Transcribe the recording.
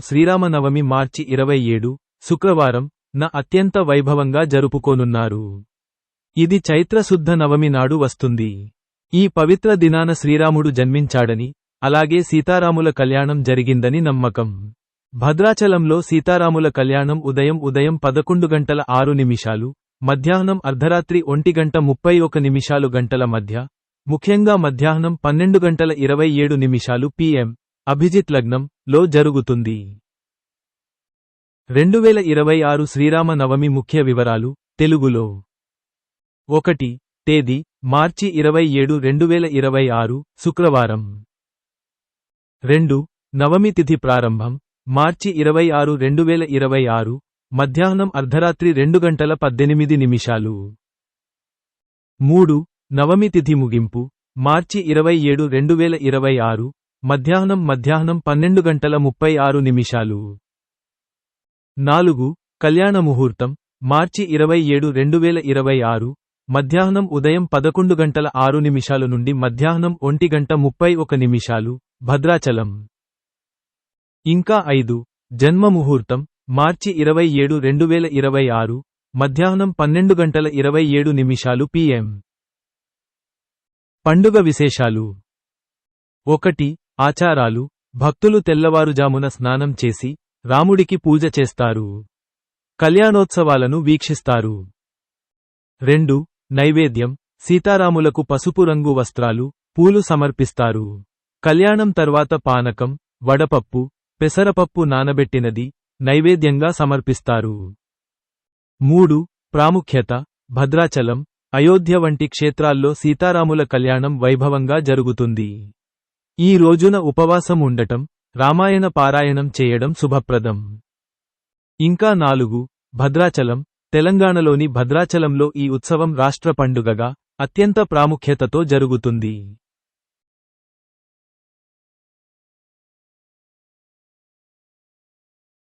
శ్రీరామనవమి మార్చి 27 శుక్రవారం న అత్యంత వైభవంగా జరుపుకోనున్నారు. ఇది చైత్రశుద్ధ నవమి నాడు వస్తుంది. ఈ పవిత్ర దినాన శ్రీరాముడు జన్మించాడని, అలాగే సీతారాముల కళ్యాణం జరిగిందని నమ్మకం. భద్రాచలంలో సీతారాముల కళ్యాణం ఉదయం 11:06 మధ్యాహ్నం అర్ధరాత్రి 1:31 గంటల మధ్య, ముఖ్యంగా మధ్యాహ్నం 12:27 PM అభిజిత్ లగ్నం లో జరుగుతుంది. 2026 శ్రీరామ నవమి ముఖ్య వివరాలు తెలుగులో 1. తేదీ మార్చి 27, 2026 శుక్రవారం. 2. నవమి తిథి ప్రారంభం మార్చి 26, 2026 మధ్యాహ్నం అర్ధరాత్రి 2:18. 3. నవమి తిథి ముగింపు మార్చి 27, 2026 మధ్యాహ్నం 12:36. 4. కళ్యాణ ముహూర్తం మార్చి 27, 2026 మధ్యాహ్నం ఉదయం 11:06 నుండి మధ్యాహ్నం 1:31 భద్రాచలం. ఇంకా 5. జన్మ ముహూర్తం మార్చి 27, 2026 మధ్యాహ్నం 12:27 PM. పండుగ విశేషాలు. 1. ఆచారాలు. భక్తులు తెల్లవారుజామున స్నానం చేసి రాముడికి పూజ చేస్తారు. కళ్యాణోత్సవాలను వీక్షిస్తారు. 2. నైవేద్యం. సీతారాములకు పసుపు రంగు వస్త్రాలు, పూలు సమర్పిస్తారు. కళ్యాణం తర్వాత పానకం, వడపప్పు, పెసరపప్పు నానబెట్టినది నైవేద్యంగా సమర్పిస్తారు. 3. ప్రాముఖ్యత. భద్రాచలం, అయోధ్య వంటి క్షేత్రాల్లో సీతారాముల కళ్యాణం వైభవంగా జరుగుతుంది. ఈ రోజున ఉపవాసం ఉండటం, రామాయణ పారాయణం చేయడం శుభప్రదం. ఇంకా 4. భద్రాచలం. తెలంగాణలోని భద్రాచలంలో ఈ ఉత్సవం రాష్ట్ర పండుగగా అత్యంత ప్రాముఖ్యతతో జరుగుతుంది.